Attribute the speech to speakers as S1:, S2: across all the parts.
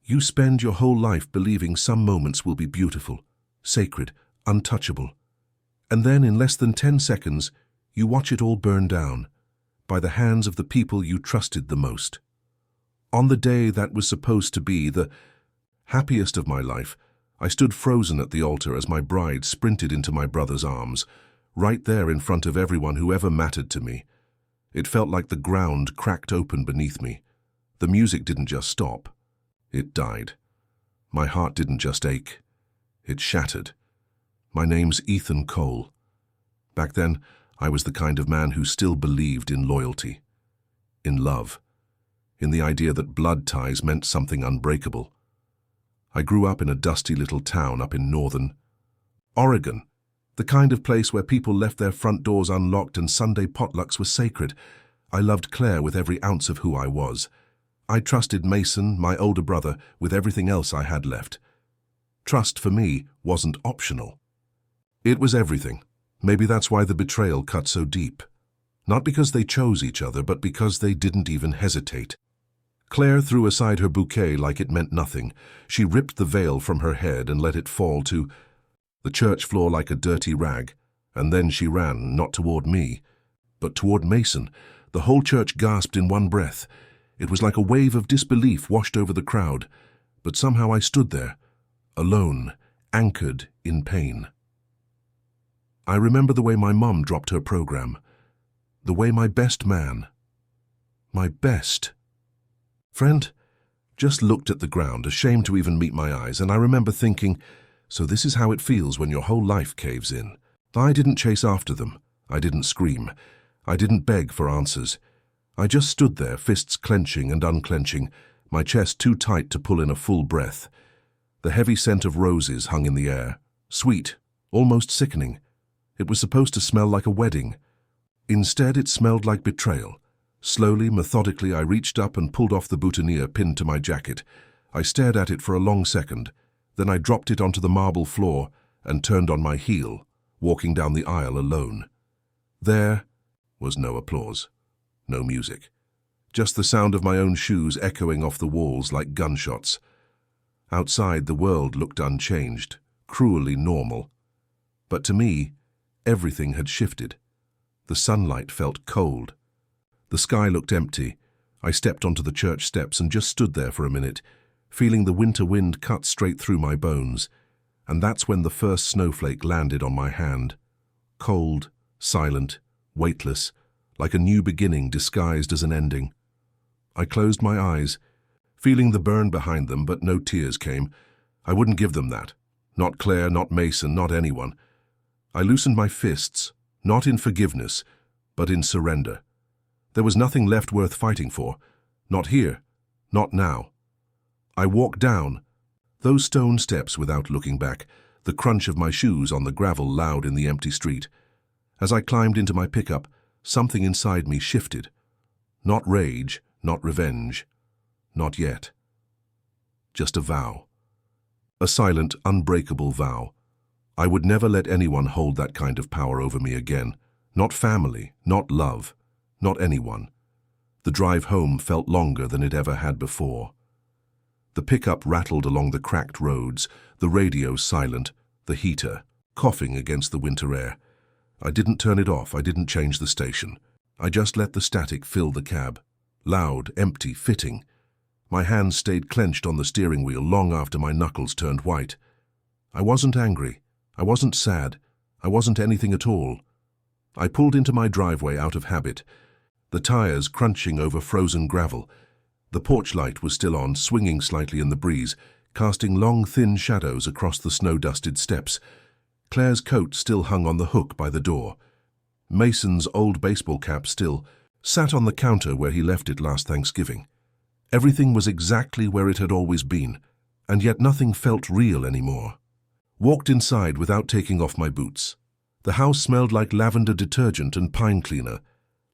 S1: You spend your whole life believing some moments will be beautiful, sacred, untouchable. And then in less than 10 seconds, you watch it all burn down by the hands of the people you trusted the most. On the day that was supposed to be the happiest of my life, I stood frozen at the altar as my bride sprinted into my brother's arms, right there in front of everyone who ever mattered to me. It felt like the ground cracked open beneath me. The music didn't just stop. It died. My heart didn't just ache. It shattered. My name's Ethan Cole. Back then, I was the kind of man who still believed in loyalty, in love, in the idea that blood ties meant something unbreakable. I grew up in a dusty little town up in northern Oregon, the kind of place where people left their front doors unlocked and Sunday potlucks were sacred. I loved Claire with every ounce of who I was. I trusted Mason, my older brother, with everything else I had left. Trust for me wasn't optional. It was everything. Maybe that's why the betrayal cut so deep. Not because they chose each other, but because they didn't even hesitate. Claire threw aside her bouquet like it meant nothing. She ripped the veil from her head and let it fall to the church floor like a dirty rag. And then she ran, not toward me, but toward Mason. The whole church gasped in one breath. It was like a wave of disbelief washed over the crowd. But somehow I stood there, alone, anchored in pain. I remember the way my mum dropped her program. The way my best man, my best friend, just looked at the ground, ashamed to even meet my eyes, and I remember thinking, so this is how it feels when your whole life caves in. I didn't chase after them. I didn't scream. I didn't beg for answers. I just stood there, fists clenching and unclenching, my chest too tight to pull in a full breath. The heavy scent of roses hung in the air, sweet, almost sickening. It was supposed to smell like a wedding. Instead, it smelled like betrayal. Slowly, methodically, I reached up and pulled off the boutonniere pinned to my jacket. I stared at it for a long second. Then I dropped it onto the marble floor and turned on my heel, walking down the aisle alone. There was no applause, no music. Just the sound of my own shoes echoing off the walls like gunshots. Outside, the world looked unchanged, cruelly normal. But to me, everything had shifted. The sunlight felt cold. The sky looked empty. I stepped onto the church steps and just stood there for a minute, feeling the winter wind cut straight through my bones. And that's when the first snowflake landed on my hand. Cold, silent, weightless, like a new beginning disguised as an ending. I closed my eyes, feeling the burn behind them, but no tears came. I wouldn't give them that. Not Claire, not Mason, not anyone. I loosened my fists, not in forgiveness, but in surrender. There was nothing left worth fighting for. Not here, not now. I walked down those stone steps without looking back, the crunch of my shoes on the gravel loud in the empty street. As I climbed into my pickup, something inside me shifted. Not rage, not revenge. Not yet. Just a vow. A silent, unbreakable vow. I would never let anyone hold that kind of power over me again. Not family, not love, not anyone. The drive home felt longer than it ever had before. The pickup rattled along the cracked roads, the radio silent, the heater coughing against the winter air. I didn't turn it off, I didn't change the station. I just let the static fill the cab. Loud, empty, fitting. My hands stayed clenched on the steering wheel long after my knuckles turned white. I wasn't angry. I wasn't sad. I wasn't anything at all. I pulled into my driveway out of habit, the tires crunching over frozen gravel. The porch light was still on, swinging slightly in the breeze, casting long, thin shadows across the snow-dusted steps. Claire's coat still hung on the hook by the door. Mason's old baseball cap still sat on the counter where he left it last Thanksgiving. Everything was exactly where it had always been, and yet nothing felt real anymore. Walked inside without taking off my boots. The house smelled like lavender detergent and pine cleaner,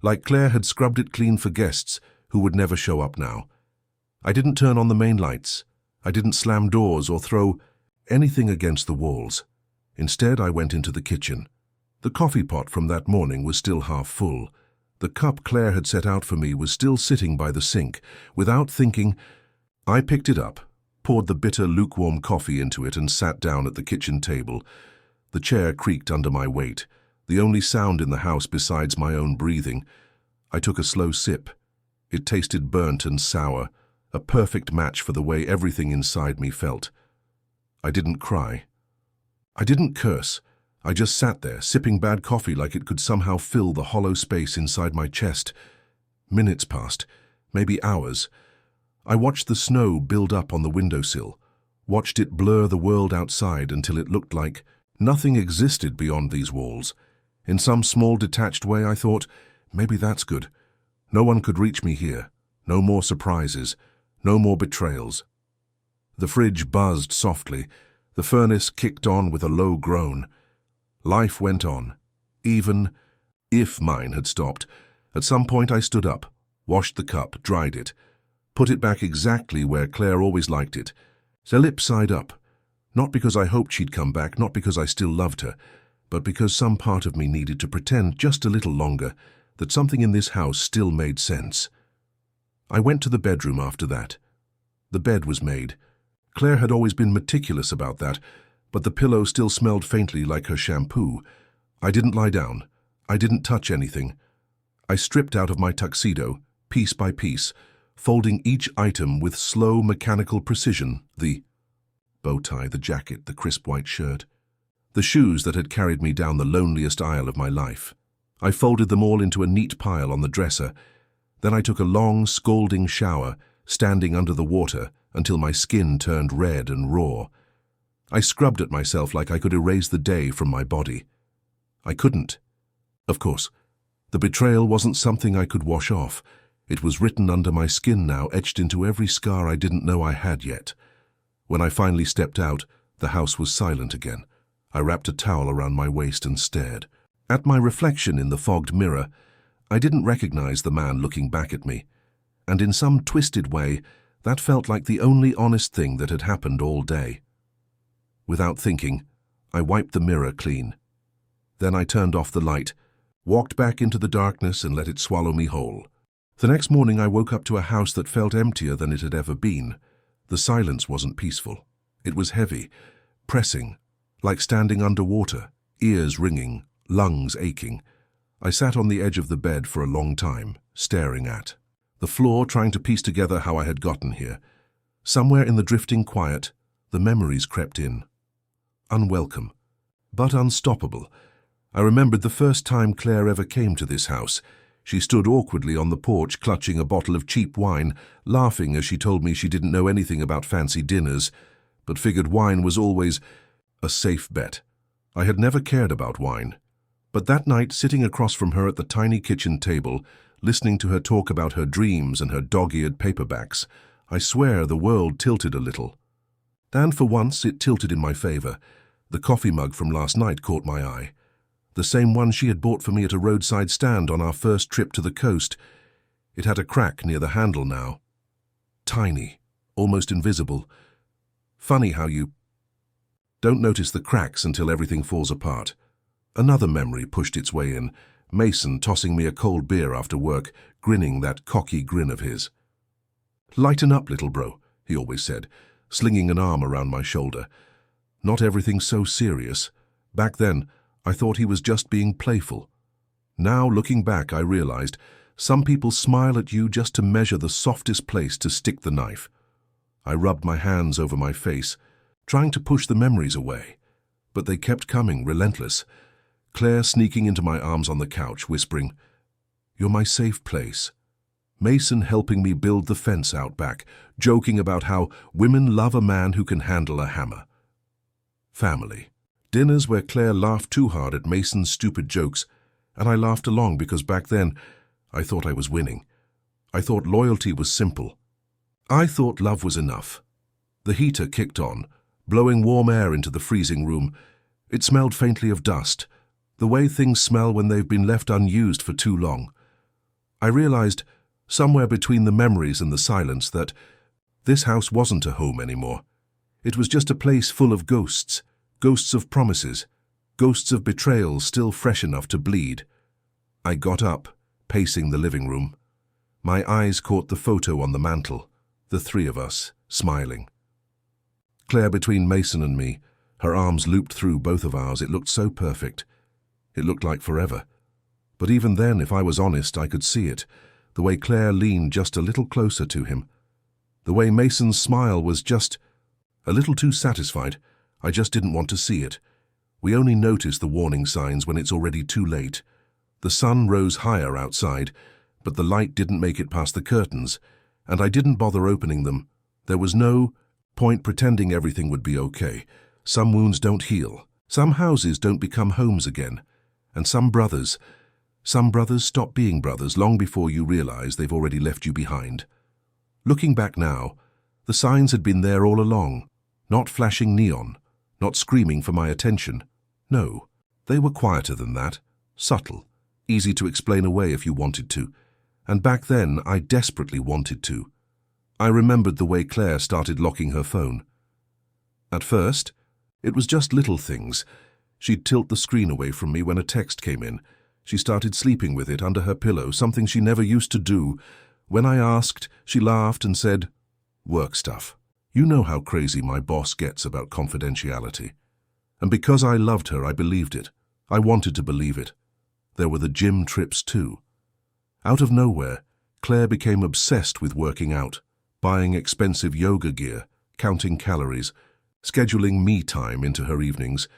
S1: like Claire had scrubbed it clean for guests who would never show up now. I didn't turn on the main lights. I didn't slam doors or throw anything against the walls. Instead, I went into the kitchen. The coffee pot from that morning was still half full. The cup Claire had set out for me was still sitting by the sink. Without thinking, I picked it up, poured the bitter, lukewarm coffee into it and sat down at the kitchen table. The chair creaked under my weight, the only sound in the house besides my own breathing. I took a slow sip. It tasted burnt and sour, a perfect match for the way everything inside me felt. I didn't cry. I didn't curse. I just sat there, sipping bad coffee like it could somehow fill the hollow space inside my chest. Minutes passed, maybe hours. I watched the snow build up on the windowsill, watched it blur the world outside until it looked like nothing existed beyond these walls. In some small detached way I thought, maybe that's good. No one could reach me here. No more surprises. No more betrayals. The fridge buzzed softly. The furnace kicked on with a low groan. Life went on, even if mine had stopped. At some point I stood up, washed the cup, dried it, put it back exactly where Claire always liked it, the lip side up. Not because I hoped she'd come back, not because I still loved her, but because some part of me needed to pretend just a little longer that something in this house still made sense. I went to the bedroom after that. The bed was made. Claire had always been meticulous about that, but the pillow still smelled faintly like her shampoo. I didn't lie down. I didn't touch anything. I stripped out of my tuxedo, piece by piece, folding each item with slow mechanical precision. The bow tie, the jacket, the crisp white shirt, the shoes that had carried me down the loneliest aisle of my life. I folded them all into a neat pile on the dresser. Then I took a long, scalding shower, standing under the water until my skin turned red and raw. I scrubbed at myself like I could erase the day from my body. I couldn't. Of course, the betrayal wasn't something I could wash off. It was written under my skin now, etched into every scar I didn't know I had yet. When I finally stepped out, the house was silent again. I wrapped a towel around my waist and stared. At my reflection in the fogged mirror, I didn't recognize the man looking back at me, and in some twisted way, that felt like the only honest thing that had happened all day. Without thinking, I wiped the mirror clean. Then I turned off the light, walked back into the darkness and let it swallow me whole. The next morning I woke up to a house that felt emptier than it had ever been. The silence wasn't peaceful. It was heavy, pressing, like standing underwater, ears ringing, lungs aching. I sat on the edge of the bed for a long time, staring at the floor, trying to piece together how I had gotten here. Somewhere in the drifting quiet, the memories crept in. Unwelcome, but unstoppable. I remembered the first time Claire ever came to this house. She stood awkwardly on the porch, clutching a bottle of cheap wine, laughing as she told me she didn't know anything about fancy dinners, but figured wine was always a safe bet. I had never cared about wine. But that night, sitting across from her at the tiny kitchen table, listening to her talk about her dreams and her dog-eared paperbacks, I swear the world tilted a little. And for once, it tilted in my favor. The coffee mug from last night caught my eye. The same one she had bought for me at a roadside stand on our first trip to the coast. It had a crack near the handle now. Tiny, almost invisible. Funny how you don't notice the cracks until everything falls apart. Another memory pushed its way in, Mason tossing me a cold beer after work, grinning that cocky grin of his. "Lighten up, little bro," he always said, slinging an arm around my shoulder. Not everything so serious. Back then, I thought he was just being playful. Now, looking back, I realized some people smile at you just to measure the softest place to stick the knife. I rubbed my hands over my face, trying to push the memories away, but they kept coming, relentless. Claire sneaking into my arms on the couch, whispering, "You're my safe place." Mason helping me build the fence out back, joking about how women love a man who can handle a hammer. Family. Dinners where Claire laughed too hard at Mason's stupid jokes, and I laughed along because back then I thought I was winning. I thought loyalty was simple. I thought love was enough. The heater kicked on, blowing warm air into the freezing room. It smelled faintly of dust, the way things smell when they've been left unused for too long. I realized, somewhere between the memories and the silence, that this house wasn't a home anymore. It was just a place full of ghosts, ghosts of promises, ghosts of betrayal still fresh enough to bleed. I got up, pacing the living room. My eyes caught the photo on the mantel, the three of us, smiling. Claire between Mason and me, her arms looped through both of ours. It looked so perfect. It looked like forever. But even then, if I was honest, I could see it. The way Claire leaned just a little closer to him. The way Mason's smile was just a little too satisfied. I just didn't want to see it. We only notice the warning signs when it's already too late. The sun rose higher outside, but the light didn't make it past the curtains, and I didn't bother opening them. There was no point pretending everything would be okay. Some wounds don't heal. Some houses don't become homes again. And some brothers stop being brothers long before you realize they've already left you behind. Looking back now, the signs had been there all along. Not flashing neon, not screaming for my attention. No, they were quieter than that, subtle, easy to explain away if you wanted to. And back then, I desperately wanted to. I remembered the way Claire started locking her phone. At first, it was just little things. She'd tilt the screen away from me when a text came in. She started sleeping with it under her pillow, something she never used to do. When I asked, she laughed and said, "Work stuff. You know how crazy my boss gets about confidentiality." And because I loved her, I believed it. I wanted to believe it. There were the gym trips too. Out of nowhere, Claire became obsessed with working out, buying expensive yoga gear, counting calories, scheduling me time into her evenings.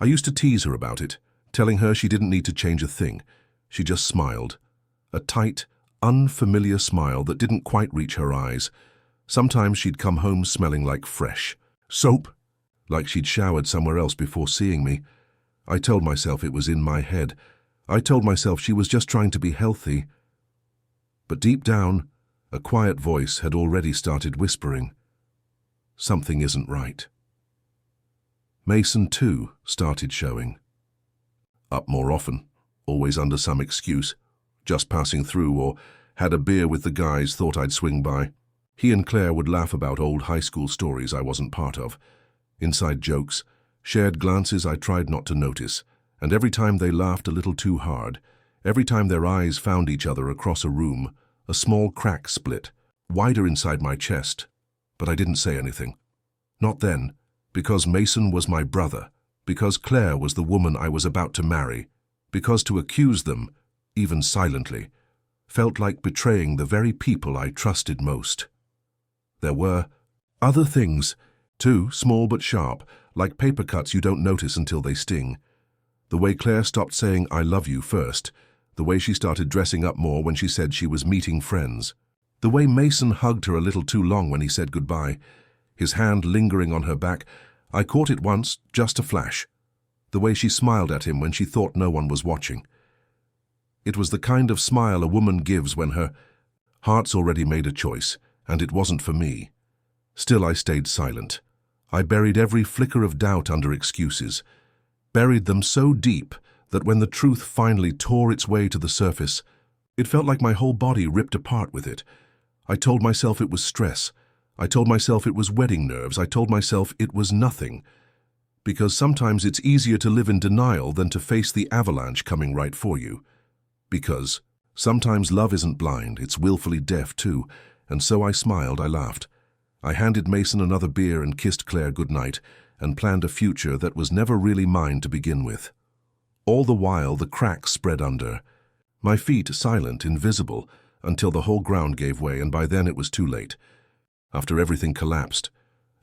S1: I used to tease her about it, telling her she didn't need to change a thing. She just smiled. A tight, unfamiliar smile that didn't quite reach her eyes. Sometimes she'd come home smelling like fresh soap, like she'd showered somewhere else before seeing me. I told myself it was in my head. I told myself she was just trying to be healthy. But deep down, a quiet voice had already started whispering, "Something isn't right." Mason, too, started showing. Up more often, always under some excuse, just passing through or had a beer with the guys, thought I'd swing by. He and Claire would laugh about old high school stories I wasn't part of. Inside jokes, shared glances I tried not to notice, and every time they laughed a little too hard, every time their eyes found each other across a room, a small crack split, wider inside my chest. But I didn't say anything. Not then, because Mason was my brother, because Claire was the woman I was about to marry, because to accuse them, even silently, felt like betraying the very people I trusted most. There were other things, too, small but sharp, like paper cuts you don't notice until they sting. The way Claire stopped saying "I love you" first, the way she started dressing up more when she said she was meeting friends, the way Mason hugged her a little too long when he said goodbye, his hand lingering on her back. I caught it once, just a flash. The way she smiled at him when she thought no one was watching. It was the kind of smile a woman gives when her heart's already made a choice, and it wasn't for me. Still, I stayed silent. I buried every flicker of doubt under excuses, buried them so deep that when the truth finally tore its way to the surface, it felt like my whole body ripped apart with it. I told myself it was stress. I told myself it was wedding nerves. I told myself it was nothing. Because sometimes it's easier to live in denial than to face the avalanche coming right for you. Because sometimes love isn't blind, it's willfully deaf too. And so I smiled, I laughed. I handed Mason another beer and kissed Claire goodnight, and planned a future that was never really mine to begin with. All the while the cracks spread under. My feet silent, invisible, until the whole ground gave way, and by then it was too late. After everything collapsed,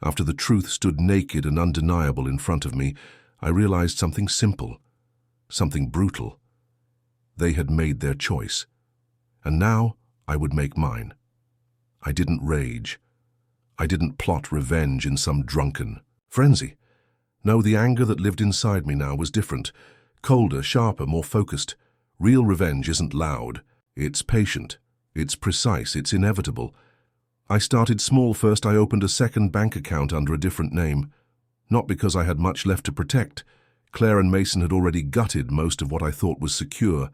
S1: after the truth stood naked and undeniable in front of me, I realized something simple, something brutal. They had made their choice, and now I would make mine. I didn't rage. I didn't plot revenge in some drunken frenzy. No, the anger that lived inside me now was different, colder, sharper, more focused. Real revenge isn't loud. It's patient. It's precise. It's inevitable. I started small first. I opened a second bank account under a different name. Not because I had much left to protect. Claire and Mason had already gutted most of what I thought was secure.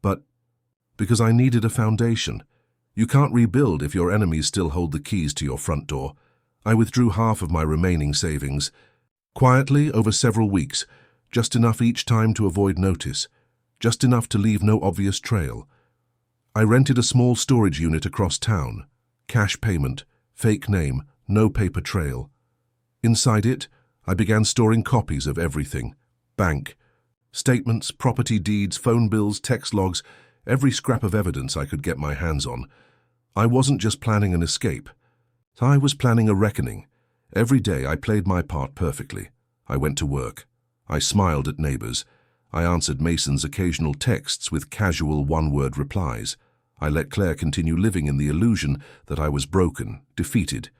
S1: But because I needed a foundation. You can't rebuild if your enemies still hold the keys to your front door. I withdrew half of my remaining savings. Quietly, over several weeks, just enough each time to avoid notice, just enough to leave no obvious trail. I rented a small storage unit across town. Cash payment, fake name, no paper trail. Inside it, I began storing copies of everything. Bank statements, property deeds, phone bills, text logs, every scrap of evidence I could get my hands on. I wasn't just planning an escape. I was planning a reckoning. Every day I played my part perfectly. I went to work. I smiled at neighbors. I answered Mason's occasional texts with casual one-word replies. I let Claire continue living in the illusion that I was broken, defeated,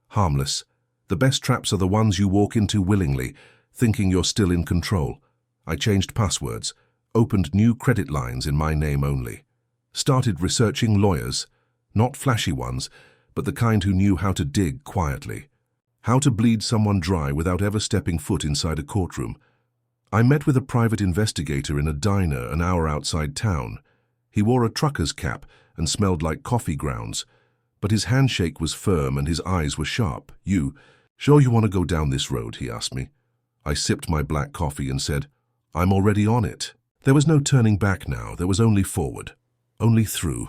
S1: harmless. The best traps are the ones you walk into willingly, thinking you're still in control. I changed passwords, opened new credit lines in my name only, started researching lawyers, not flashy ones, but the kind who knew how to dig quietly, how to bleed someone dry without ever stepping foot inside a courtroom. I met with a private investigator in a diner an hour outside town. He wore a trucker's cap and smelled like coffee grounds, but his handshake was firm and his eyes were sharp. "You, sure you want to go down this road?" he asked me. I sipped my black coffee and said, "I'm already on it." There was no turning back now. There was only forward, only through.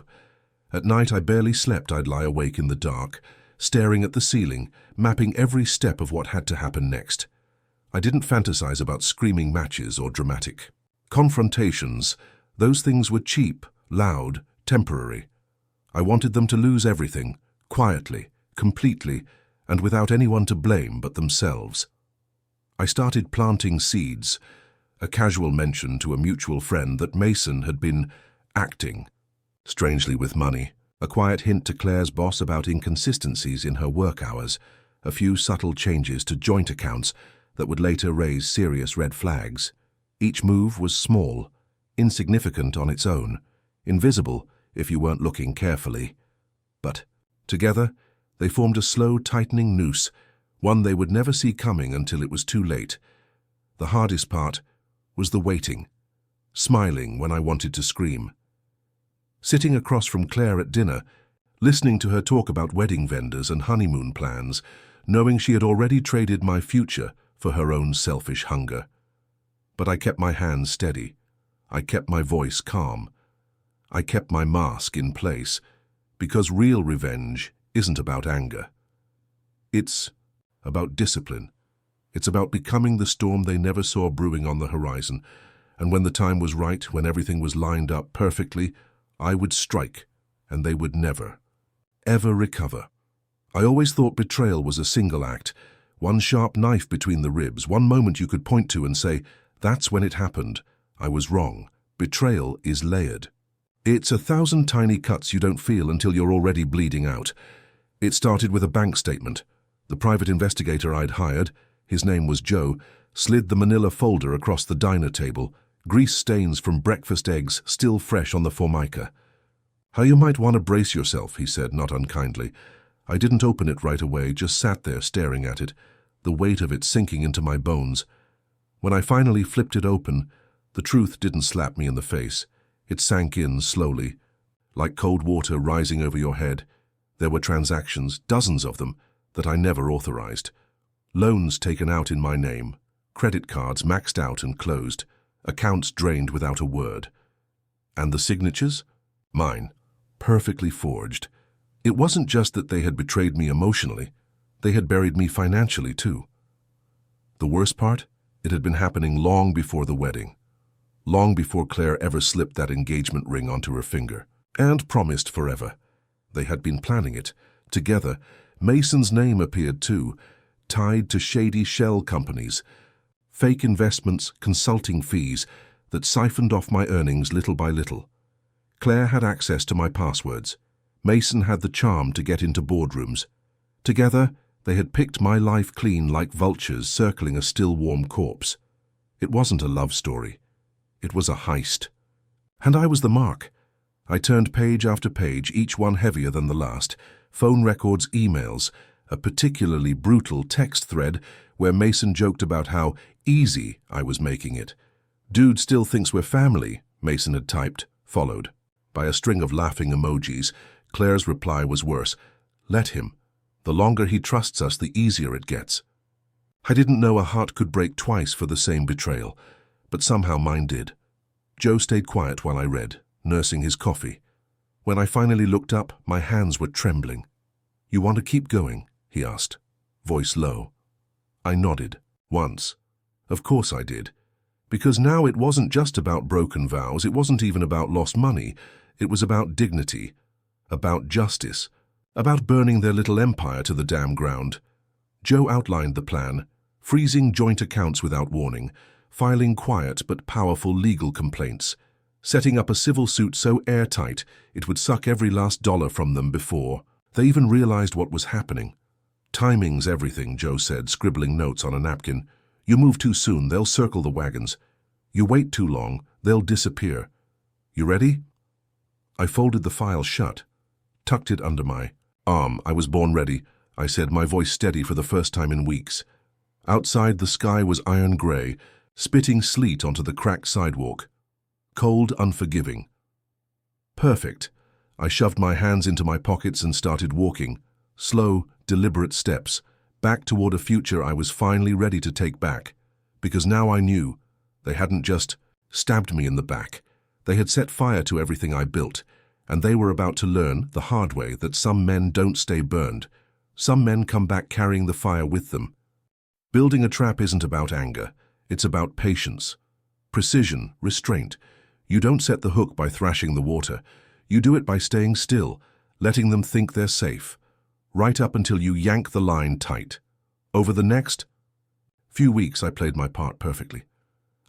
S1: At night I barely slept. I'd lie awake in the dark, staring at the ceiling, mapping every step of what had to happen next. I didn't fantasize about screaming matches or dramatic confrontations. Those things were cheap, loud, temporary. I wanted them to lose everything, quietly, completely, and without anyone to blame but themselves. I started planting seeds, a casual mention to a mutual friend that Mason had been acting, strangely with money, a quiet hint to Claire's boss about inconsistencies in her work hours, a few subtle changes to joint accounts that would later raise serious red flags. Each move was small, insignificant on its own, invisible if you weren't looking carefully. But together, they formed a slow, tightening noose, one they would never see coming until it was too late. The hardest part was the waiting, smiling when I wanted to scream. Sitting across from Claire at dinner, listening to her talk about wedding vendors and honeymoon plans, knowing she had already traded my future for her own selfish hunger. But I kept my hands steady. I kept my voice calm. I kept my mask in place, because real revenge isn't about anger. It's about discipline. It's about becoming the storm they never saw brewing on the horizon, and when the time was right, when everything was lined up perfectly, I would strike, and they would never, ever recover. I always thought betrayal was a single act, one sharp knife between the ribs, one moment you could point to and say, "That's when it happened. I was wrong." Betrayal is layered. It's 1,000 tiny cuts you don't feel until you're already bleeding out. It started with a bank statement. The private investigator I'd hired, his name was Joe, slid the manila folder across the diner table, grease stains from breakfast eggs still fresh on the formica. "How you might want to brace yourself," he said, not unkindly. I didn't open it right away, just sat there staring at it, the weight of it sinking into my bones. When I finally flipped it open, the truth didn't slap me in the face. It sank in slowly, like cold water rising over your head. There were transactions, dozens of them, that I never authorized. Loans taken out in my name, credit cards maxed out and closed, accounts drained without a word. And the signatures? Mine, perfectly forged. It wasn't just that they had betrayed me emotionally, they had buried me financially too. The worst part? It had been happening long before the wedding. Long before Claire ever slipped that engagement ring onto her finger, and promised forever. They had been planning it. Together, Mason's name appeared too, tied to shady shell companies, fake investments, consulting fees that siphoned off my earnings little by little. Claire had access to my passwords. Mason had the charm to get into boardrooms. Together, they had picked my life clean like vultures circling a still warm corpse. It wasn't a love story. It was a heist. And I was the mark. I turned page after page, each one heavier than the last. Phone records, emails, a particularly brutal text thread where Mason joked about how easy I was making it. "Dude still thinks we're family," Mason had typed, followed by a string of laughing emojis. Claire's reply was worse. "Let him. The longer he trusts us, the easier it gets." I didn't know a heart could break twice for the same betrayal, but somehow mine did. Joe stayed quiet while I read, nursing his coffee. When I finally looked up, my hands were trembling. "You want to keep going?" he asked, voice low. I nodded. Once. Of course I did. Because now it wasn't just about broken vows, it wasn't even about lost money. It was about dignity, about justice, about burning their little empire to the damn ground. Joe outlined the plan, freezing joint accounts without warning, filing quiet but powerful legal complaints, setting up a civil suit so airtight it would suck every last dollar from them before they even realized what was happening. Timing's everything, Joe said, scribbling notes on a napkin. You move too soon, they'll circle the wagons. You wait too long, they'll disappear. You ready? I folded the file shut, tucked it under my arm. I was born ready, I said, my voice steady for the first time in weeks. Outside, the sky was iron gray, spitting sleet onto the cracked sidewalk. Cold, unforgiving. Perfect. I shoved my hands into my pockets and started walking, slow, deliberate steps, back toward a future I was finally ready to take back. Because now I knew they hadn't just stabbed me in the back. They had set fire to everything I built, and they were about to learn the hard way that some men don't stay burned. Some men come back carrying the fire with them. Building a trap isn't about anger. It's about patience, precision, restraint. You don't set the hook by thrashing the water. You do it by staying still, letting them think they're safe, right up until you yank the line tight. Over the next few weeks, I played my part perfectly.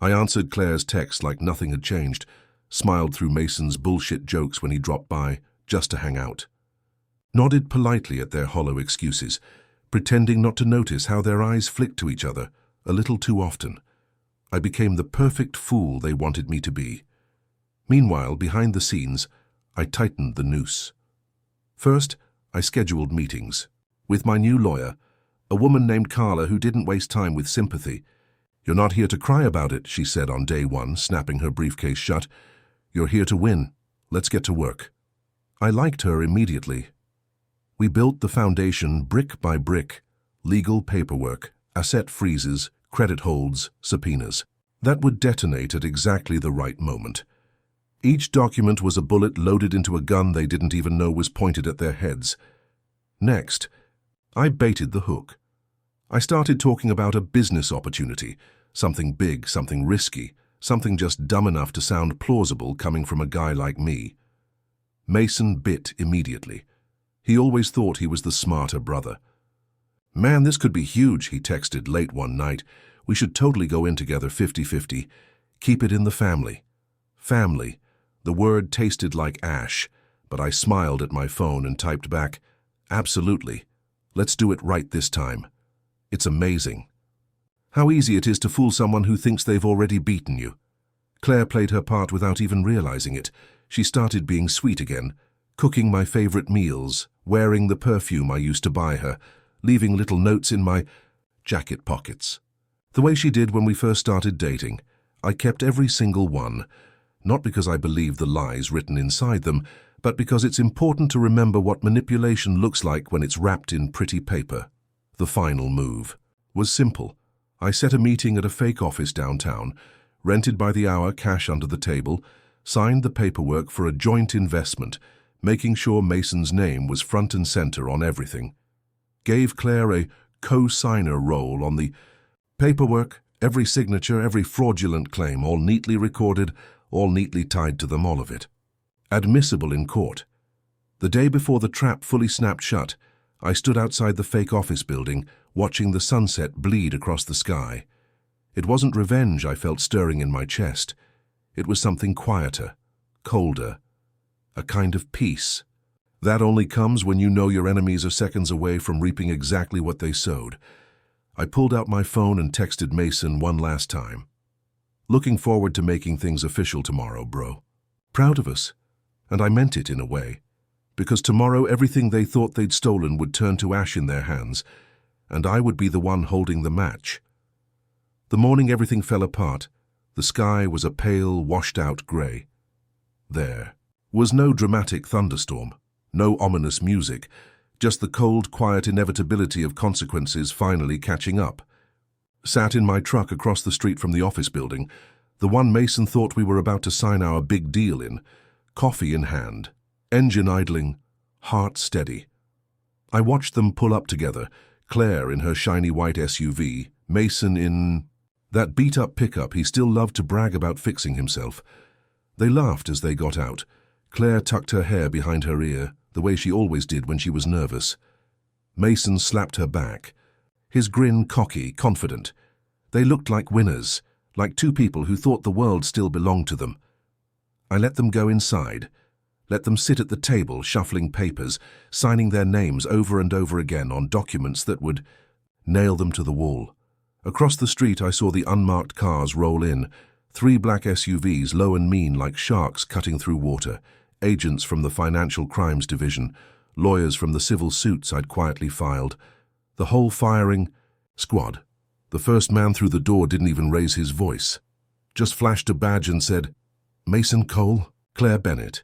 S1: I answered Claire's text like nothing had changed, smiled through Mason's bullshit jokes when he dropped by just to hang out, nodded politely at their hollow excuses, pretending not to notice how their eyes flicked to each other a little too often. I became the perfect fool they wanted me to be. Meanwhile, behind the scenes, I tightened the noose. First, I scheduled meetings with my new lawyer, a woman named Carla who didn't waste time with sympathy. You're not here to cry about it, she said on day one, snapping her briefcase shut. You're here to win. Let's get to work. I liked her immediately. We built the foundation brick by brick, legal paperwork, asset freezes, credit holds, subpoenas. That would detonate at exactly the right moment. Each document was a bullet loaded into a gun they didn't even know was pointed at their heads. Next, I baited the hook. I started talking about a business opportunity, something big, something risky, something just dumb enough to sound plausible coming from a guy like me. Mason bit immediately. He always thought he was the smarter brother. Man, this could be huge, he texted late one night. We should totally go in together 50-50. Keep it in the family. Family. The word tasted like ash, but I smiled at my phone and typed back, absolutely. Let's do it right this time. It's amazing how easy it is to fool someone who thinks they've already beaten you. Claire played her part without even realizing it. She started being sweet again, cooking my favorite meals, wearing the perfume I used to buy her, leaving little notes in my jacket pockets. The way she did when we first started dating. I kept every single one, not because I believed the lies written inside them, but because it's important to remember what manipulation looks like when it's wrapped in pretty paper. The final move was simple. I set a meeting at a fake office downtown, rented by the hour, cash under the table, signed the paperwork for a joint investment, making sure Mason's name was front and center on everything. Gave Claire a co-signer role on the paperwork, every signature, every fraudulent claim, all neatly recorded, all neatly tied to them, all of it. Admissible in court. The day before the trap fully snapped shut, I stood outside the fake office building, watching the sunset bleed across the sky. It wasn't revenge I felt stirring in my chest. It was something quieter, colder, a kind of peace. That only comes when you know your enemies are seconds away from reaping exactly what they sowed. I pulled out my phone and texted Mason one last time. Looking forward to making things official tomorrow, bro. Proud of us. And I meant it in a way. Because tomorrow everything they thought they'd stolen would turn to ash in their hands, and I would be the one holding the match. The morning everything fell apart. The sky was a pale, washed-out gray. There was no dramatic thunderstorm, no ominous music, just the cold, quiet inevitability of consequences finally catching up. Sat in my truck across the street from the office building, the one Mason thought we were about to sign our big deal in, coffee in hand, engine idling, heart steady. I watched them pull up together, Claire in her shiny white SUV, Mason in that beat-up pickup he still loved to brag about fixing himself. They laughed as they got out. Claire tucked her hair behind her ear, the way she always did when she was nervous. Mason slapped her back, his grin cocky, confident. They looked like winners, like two people who thought the world still belonged to them. I let them go inside, let them sit at the table shuffling papers, signing their names over and over again on documents that would nail them to the wall. Across the street I saw the unmarked cars roll in, 3 black SUVs, low and mean like sharks cutting through water, agents from the Financial Crimes Division, lawyers from the civil suits I'd quietly filed. The whole firing squad. The first man through the door didn't even raise his voice. Just flashed a badge and said, "Mason Cole, Claire Bennett.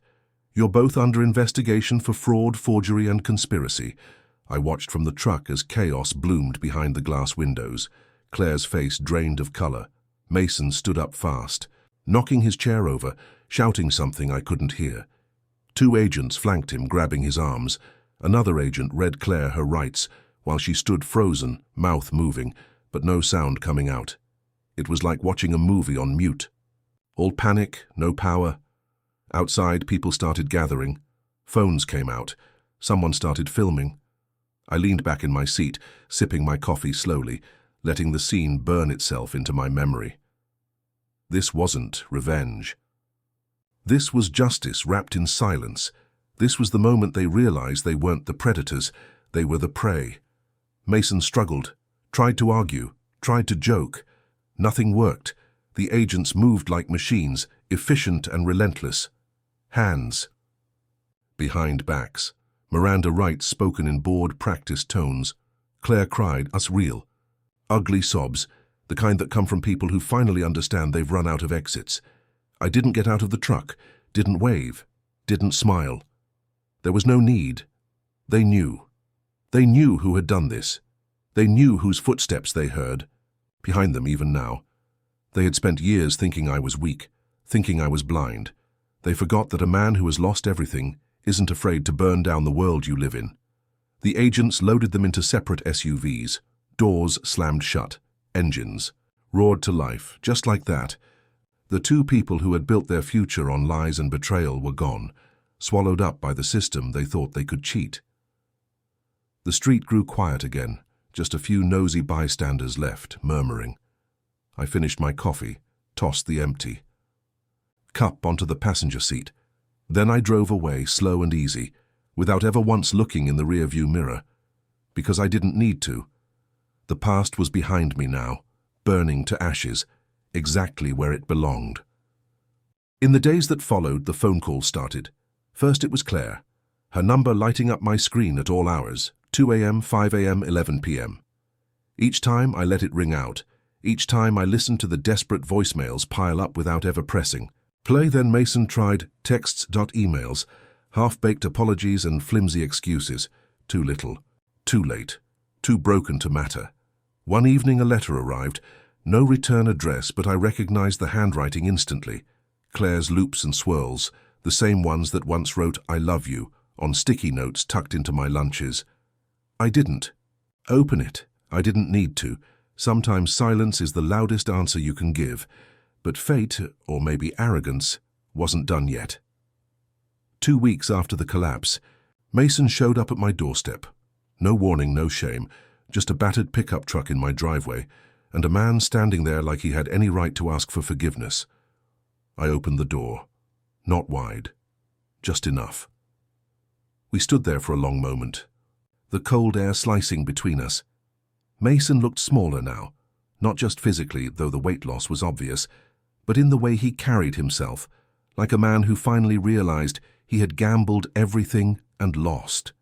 S1: You're both under investigation for fraud, forgery, and conspiracy." I watched from the truck as chaos bloomed behind the glass windows. Claire's face drained of color. Mason stood up fast, knocking his chair over, shouting something I couldn't hear. 2 agents flanked him, grabbing his arms. Another agent read Claire her rights, while she stood frozen, mouth moving, but no sound coming out. It was like watching a movie on mute. All panic, no power. Outside, people started gathering. Phones came out. Someone started filming. I leaned back in my seat, sipping my coffee slowly, letting the scene burn itself into my memory. This wasn't revenge. This was justice wrapped in silence. This was the moment they realized they weren't the predators, they were the prey. Mason struggled, tried to argue, tried to joke. Nothing worked. The agents moved like machines, efficient and relentless. Hands behind backs. Miranda rights spoken in bored, practiced tones. Claire cried, "Us real." Ugly sobs, the kind that come from people who finally understand they've run out of exits. I didn't get out of the truck, didn't wave, didn't smile. There was no need. They knew. They knew who had done this. They knew whose footsteps they heard. Behind them even now. They had spent years thinking I was weak, thinking I was blind. They forgot that a man who has lost everything isn't afraid to burn down the world you live in. The agents loaded them into separate SUVs. Doors slammed shut. Engines roared to life, just like that. The 2 people who had built their future on lies and betrayal were gone, swallowed up by the system they thought they could cheat. The street grew quiet again, just a few nosy bystanders left, murmuring. I finished my coffee, tossed the empty cup onto the passenger seat. Then I drove away, slow and easy, without ever once looking in the rearview mirror, because I didn't need to. The past was behind me now, burning to ashes, exactly where it belonged. In the days that followed, the phone calls started. First it was Claire, her number lighting up my screen at all hours, 2 a.m., 5 a.m., 11 p.m. Each time I let it ring out. Each time I listened to the desperate voicemails pile up without ever pressing. Play. Then Mason tried texts, emails, half-baked apologies and flimsy excuses. Too little, too late, too broken to matter. One evening a letter arrived. No return address, but I recognized the handwriting instantly. Claire's loops and swirls, the same ones that once wrote "I love you" on sticky notes tucked into my lunches. I didn't open it. I didn't need to. Sometimes silence is the loudest answer you can give. But fate, or maybe arrogance, wasn't done yet. 2 weeks after the collapse, Mason showed up at my doorstep. No warning, no shame, just a battered pickup truck in my driveway, and a man standing there like he had any right to ask for forgiveness. I opened the door. Not wide. Just enough. We stood there for a long moment, the cold air slicing between us. Mason looked smaller now, not just physically, though the weight loss was obvious, but in the way he carried himself, like a man who finally realized he had gambled everything and lost.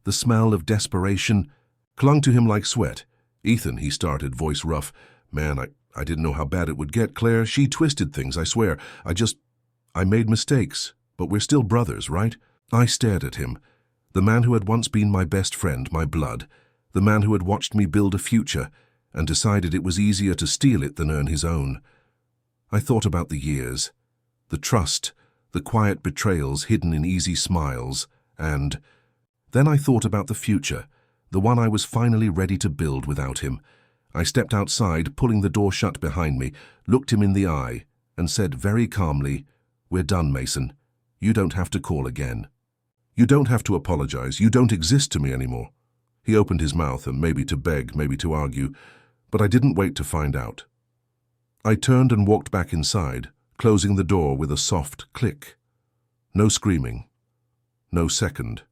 S1: The smell of desperation clung to him like sweat. "Ethan," he started, voice rough. "Man, I didn't know how bad it would get, Claire. She twisted things, I swear. I made mistakes, but we're still brothers, right?" I stared at him, the man who had once been my best friend, my blood, the man who had watched me build a future and decided it was easier to steal it than earn his own. I thought about the years, the trust, the quiet betrayals hidden in easy smiles, and then I thought about the future, the one I was finally ready to build without him. I stepped outside, pulling the door shut behind me, looked him in the eye, and said very calmly, "We're done, Mason. You don't have to call again. You don't have to apologize. You don't exist to me anymore." He opened his mouth, and maybe to beg, maybe to argue, but I didn't wait to find out. I turned and walked back inside, closing the door with a soft click. No screaming. No second.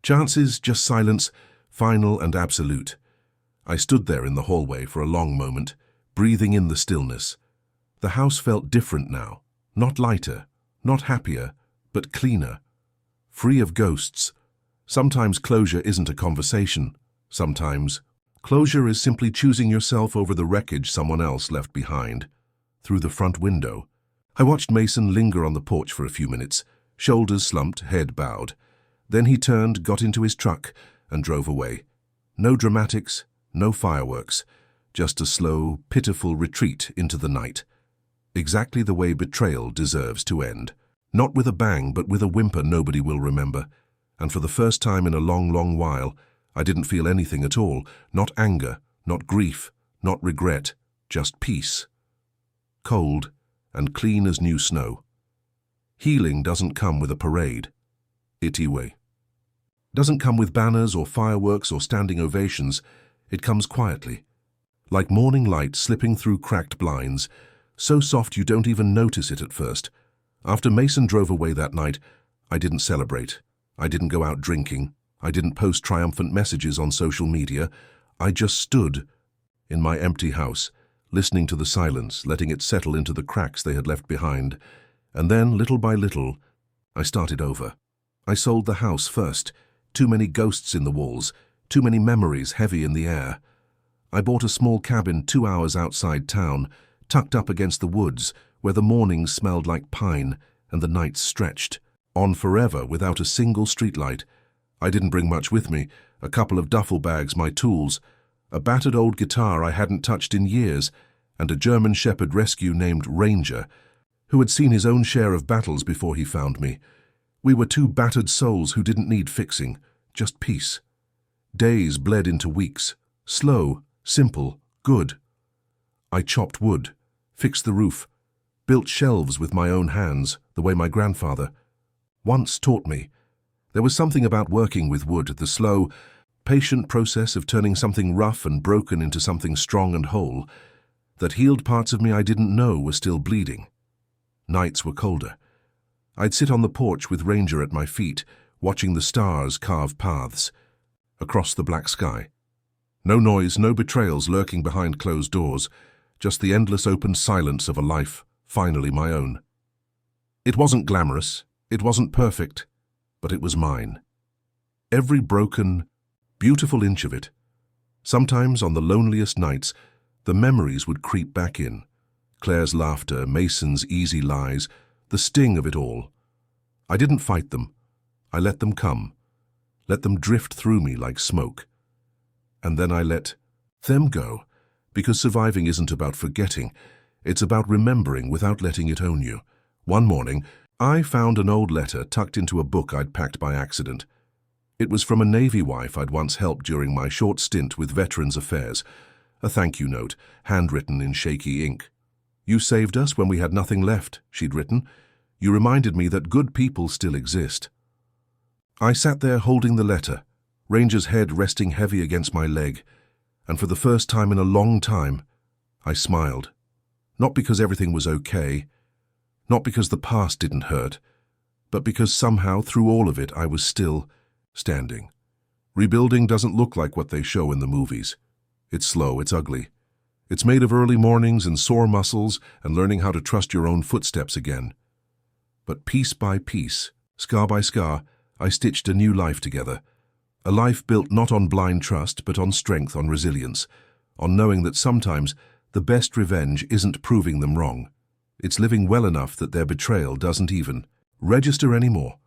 S1: Chances, just silence, final and absolute. I stood there in the hallway for a long moment, breathing in the stillness. The house felt different now, not lighter, not happier, but cleaner. Free of ghosts. Sometimes closure isn't a conversation. Sometimes closure is simply choosing yourself over the wreckage someone else left behind. Through the front window, I watched Mason linger on the porch for a few minutes, shoulders slumped, head bowed. Then he turned, got into his truck, and drove away. No dramatics, no fireworks, just a slow, pitiful retreat into the night. Exactly the way betrayal deserves to end. Not with a bang, but with a whimper nobody will remember. And for the first time in a long, long while, I didn't feel anything at all. Not anger, not grief, not regret, just peace. Cold and clean as new snow. Healing doesn't come with a parade. Itiwe. Doesn't come with banners or fireworks or standing ovations. It comes quietly. Like morning light slipping through cracked blinds, so soft you don't even notice it at first. After Mason drove away that night, I didn't celebrate. I didn't go out drinking. I didn't post triumphant messages on social media. I just stood in my empty house, listening to the silence, letting it settle into the cracks they had left behind. And then, little by little, I started over. I sold the house first. Too many ghosts in the walls, too many memories heavy in the air. I bought a small cabin 2 hours outside town, tucked up against the woods, where the mornings smelled like pine and the nights stretched on forever without a single streetlight. I didn't bring much with me, a couple of duffel bags, my tools, a battered old guitar I hadn't touched in years, and a German Shepherd rescue named Ranger, who had seen his own share of battles before he found me. We were two battered souls who didn't need fixing, just peace. Days bled into weeks, slow, simple, good. I chopped wood, fixed the roof, built shelves with my own hands, the way my grandfather once taught me. There was something about working with wood, the slow, patient process of turning something rough and broken into something strong and whole, that healed parts of me I didn't know were still bleeding. Nights were colder. I'd sit on the porch with Ranger at my feet, watching the stars carve paths across the black sky. No noise, no betrayals lurking behind closed doors, just the endless open silence of a life finally my own. It wasn't glamorous, it wasn't perfect, but it was mine. Every broken, beautiful inch of it. Sometimes on the loneliest nights, the memories would creep back in. Claire's laughter, Mason's easy lies, the sting of it all. I didn't fight them. I let them come, let them drift through me like smoke. And then I let them go, because surviving isn't about forgetting. It's about remembering without letting it own you. One morning, I found an old letter tucked into a book I'd packed by accident. It was from a Navy wife I'd once helped during my short stint with Veterans Affairs. A thank you note, handwritten in shaky ink. "You saved us when we had nothing left," she'd written. "You reminded me that good people still exist." I sat there holding the letter, Ranger's head resting heavy against my leg, and for the first time in a long time, I smiled. Not because everything was okay, not because the past didn't hurt, but because somehow through all of it I was still standing. Rebuilding doesn't look like what they show in the movies. It's slow, it's ugly. It's made of early mornings and sore muscles and learning how to trust your own footsteps again. But piece by piece, scar by scar, I stitched a new life together. A life built not on blind trust, but on strength, on resilience, on knowing that sometimes the best revenge isn't proving them wrong. It's living well enough that their betrayal doesn't even register anymore.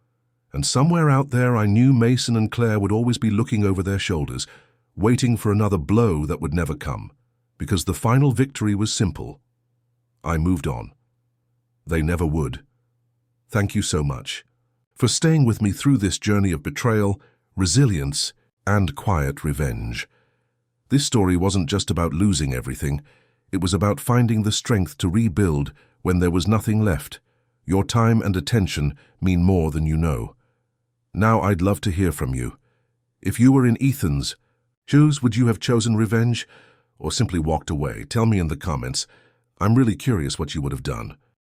S1: And somewhere out there I knew Mason and Claire would always be looking over their shoulders, waiting for another blow that would never come, because the final victory was simple. I moved on. They never would. Thank you so much for staying with me through this journey of betrayal, resilience, and quiet revenge. This story wasn't just about losing everything. It was about finding the strength to rebuild when there was nothing left. Your time and attention mean more than you know. Now I'd love to hear from you. If you were in Ethan's shoes, would you have chosen revenge or simply walked away? Tell me in the comments. I'm really curious what you would have done.